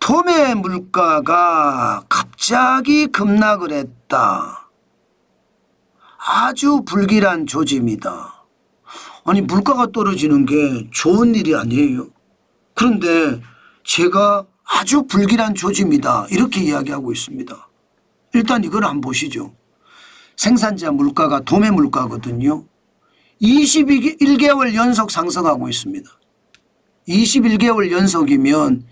도매 물가가 갑자기 급락을 했다. 아주 불길한 조짐이다. 아니 물가가 떨어지는 게 좋은 일이 아니에요. 그런데 제가 아주 불길한 조짐이다 이렇게 이야기하고 있습니다. 일단 이걸 한번 보시죠. 생산자 물가가 도매 물가거든요. 21개월 연속 상승하고 있습니다. 21개월 연속이면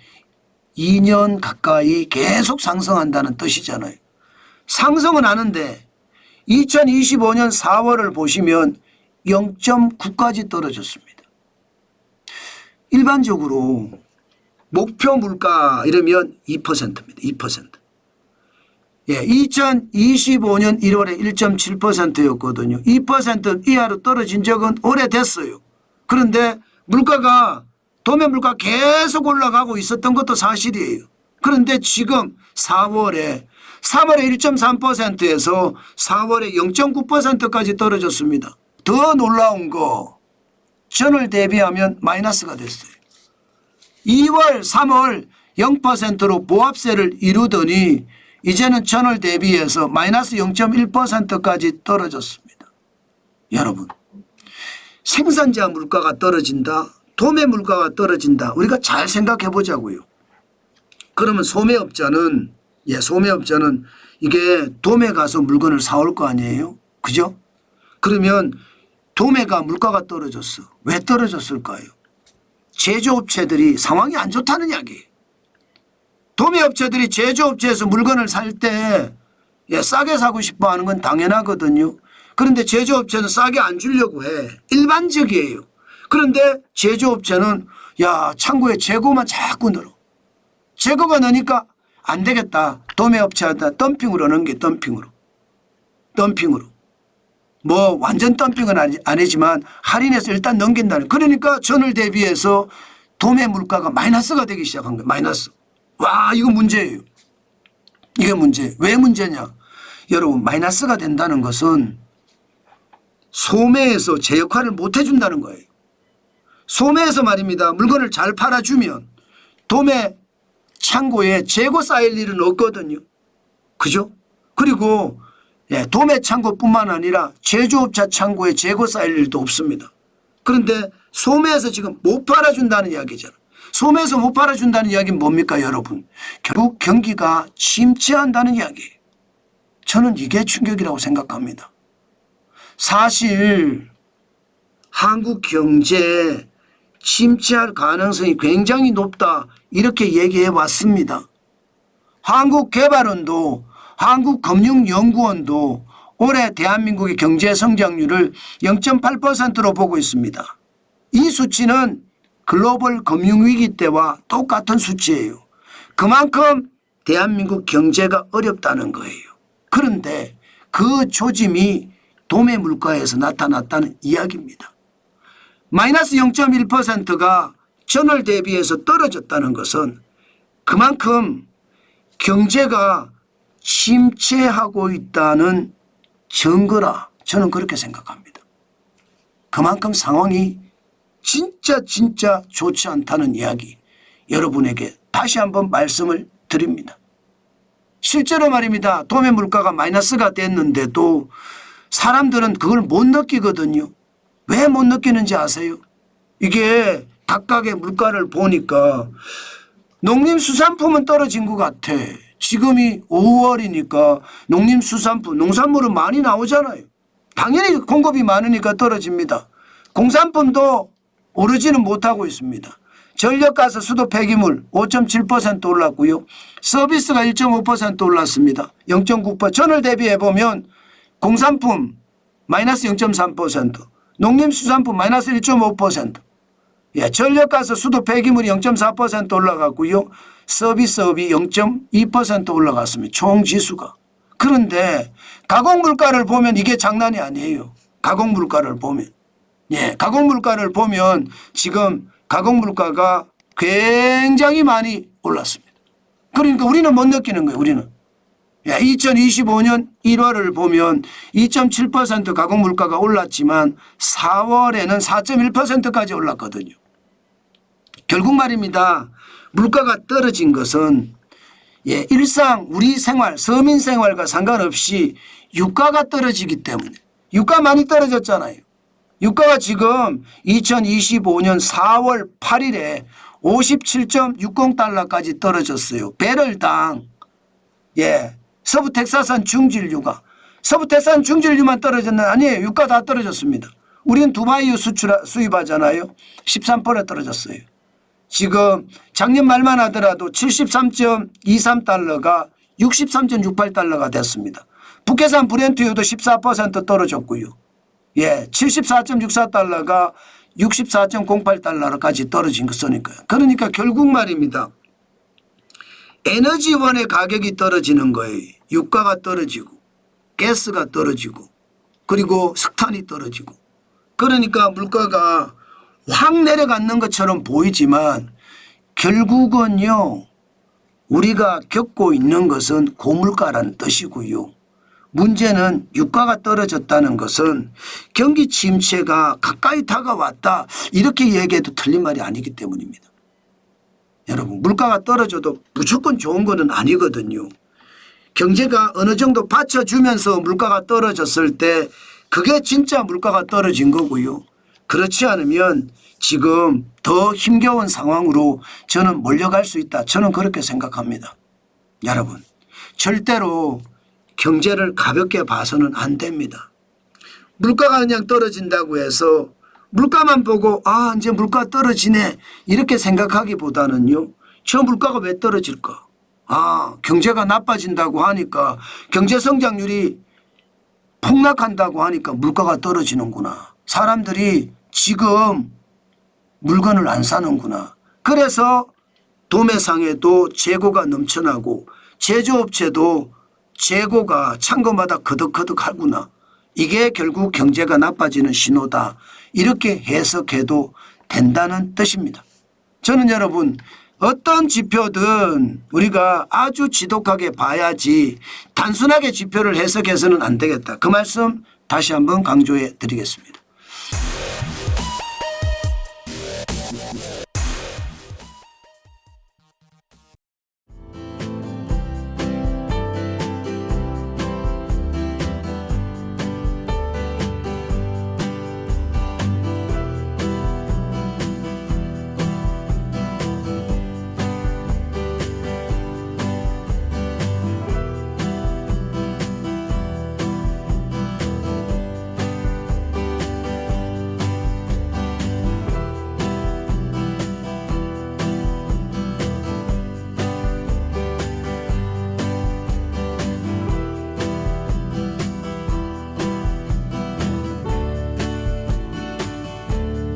2년 가까이 계속 상승한다는 뜻이잖아요. 상승은 하는데 2025년 4월을 보시면 0.9까지 떨어졌습니다. 일반적으로 목표 물가 이러면 2%입니다. 2%. 예, 2025년 1월에 1.7%였거든요. 2% 이하로 떨어진 적은 오래됐어요. 그런데 물가가 도매 물가 계속 올라가고 있었던 것도 사실이에요. 그런데 지금 3월에 1.3%에서 4월에 0.9%까지 떨어졌습니다. 더 놀라운 거 전월 대비하면 마이너스가 됐어요. 2월 3월 0%로 보합세를 이루더니 이제는 전월 대비해서 마이너스 0.1%까지 떨어졌습니다. 여러분 생산자 물가가 떨어진다. 도매 물가가 떨어진다. 우리가 잘 생각해 보자고요. 그러면 소매업자는 이게 도매 가서 물건을 사올 거 아니에요. 그죠? 그러면 도매가 물가가 떨어졌어. 왜 떨어졌을까요? 제조업체들이 상황이 안 좋다는 이야기예요. 도매업체들이 제조업체에서 물건을 살 때 싸게 사고 싶어 하는 건 당연하거든요. 그런데 제조업체는 싸게 안 주려고 해. 일반적이에요. 그런데 제조업체는 창고에 재고만 자꾸 늘어. 재고가 넣으니까 안 되겠다. 도매업체한테 덤핑으로 넘겨. 덤핑으로. 뭐 완전 덤핑은 아니지만 할인해서 일단 넘긴다는. 그러니까 전월 대비해서 도매 물가가 마이너스가 되기 시작한 거예요. 마이너스. 와 이거 문제예요. 이게 문제. 왜 문제냐. 여러분 마이너스가 된다는 것은 소매에서 제 역할을 못 해준다는 거예요. 소매에서 말입니다. 물건을 잘 팔아주면 도매 창고에 재고 쌓일 일은 없거든요. 그죠? 그리고 도매 창고뿐만 아니라 제조업자 창고에 재고 쌓일 일도 없습니다. 그런데 소매에서 지금 못 팔아준다는 이야기잖아요. 소매에서 못 팔아준다는 이야기는 뭡니까 여러분? 결국 경기가 침체한다는 이야기예요. 저는 이게 충격이라고 생각합니다. 사실 한국 경제 침체할 가능성이 굉장히 높다 이렇게 얘기해 왔습니다. 한국개발원도 한국금융연구원도 올해 대한민국의 경제 성장률을 0.8%로 보고 있습니다. 이 수치는 글로벌 금융위기 때와 똑같은 수치예요. 그만큼 대한민국 경제가 어렵다는 거예요. 그런데 그 조짐이 도매 물가에서 나타났다는 이야기입니다. 마이너스 0.1%가 전월 대비해서 떨어졌다는 것은 그만큼 경제가 침체하고 있다는 증거라 저는 그렇게 생각합니다. 그만큼 상황이 진짜 좋지 않다는 이야기 여러분에게 다시 한번 말씀을 드립니다. 실제로 말입니다. 도매 물가가 마이너스가 됐는데도 사람들은 그걸 못 느끼거든요. 왜 못 느끼는지 아세요? 이게 각각의 물가를 보니까 농림수산품은 떨어진 것 같아. 지금이 5월이니까 농림수산품, 농산물은 많이 나오잖아요. 당연히 공급이 많으니까 떨어집니다. 공산품도 오르지는 못하고 있습니다. 전력가스 수도 폐기물 5.7% 올랐고요. 서비스가 1.5% 올랐습니다. 0.9%. 전월 대비해 보면 공산품 마이너스 0.3%, 농림수산품 마이너스 1.5%, 전력가스 수도 폐기물이 0.4% 올라갔고요. 서비스업이 0.2% 올라갔습니다. 총 지수가. 그런데 가공물가를 보면 이게 장난이 아니에요. 가공물가를 보면. 가공물가를 보면 지금 가공물가가 굉장히 많이 올랐습니다. 그러니까 우리는 못 느끼는 거예요. 우리는. 2025년 1월을 보면 2.7% 가공물가가 올랐지만 4월에는 4.1%까지 올랐거든요. 결국 말입니다. 물가가 떨어진 것은 일상 우리 생활 서민 생활과 상관없이 유가가 떨어지기 때문에 유가 많이 떨어졌잖아요. 유가가 지금 2025년 4월 8일에 57.60달러까지 떨어졌어요. 배럴당. 서부 텍사스산 중진류가. 서부 텍사스산 중진류만 떨어졌는 아니에요. 유가 다 떨어졌습니다. 우리는 두바이유 수입하잖아요. 13% 떨어졌어요. 지금 작년 말만 하더라도 73.23달러가 63.68달러가 됐습니다. 북해산 브렌트유도 14% 떨어졌고요. 74.64달러가 64.08달러까지 떨어진 것이니까요. 그러니까 결국 말입니다. 에너지원의 가격이 떨어지는 거예요. 유가가 떨어지고 가스가 떨어지고 그리고 석탄이 떨어지고 그러니까 물가가 확 내려가는 것처럼 보이지만 결국은요. 우리가 겪고 있는 것은 고물가라는 뜻이고요. 문제는 유가가 떨어졌다는 것은 경기 침체가 가까이 다가왔다 이렇게 얘기해도 틀린 말이 아니기 때문입니다. 여러분 물가가 떨어져도 무조건 좋은 것은 아니거든요. 경제가 어느 정도 받쳐주면서 물가가 떨어졌을 때 그게 진짜 물가가 떨어진 거고요. 그렇지 않으면 지금 더 힘겨운 상황으로 저는 몰려갈 수 있다. 저는 그렇게 생각합니다. 여러분 절대로 경제를 가볍게 봐서는 안 됩니다. 물가가 그냥 떨어진다고 해서 물가만 보고 이제 물가 떨어지네 이렇게 생각하기보다는요. 저 물가가 왜 떨어질까? 경제가 나빠진다고 하니까 경제 성장률이 폭락한다고 하니까 물가가 떨어지는구나. 사람들이 지금 물건을 안 사는구나. 그래서 도매상에도 재고가 넘쳐나고 제조업체도 재고가 창고마다 거덕거덕하구나. 이게 결국 경제가 나빠지는 신호다. 이렇게 해석해도 된다는 뜻입니다. 저는 여러분 어떤 지표든 우리가 아주 지독하게 봐야지 단순하게 지표를 해석해서는 안 되겠다. 그 말씀 다시 한번 강조해 드리겠습니다.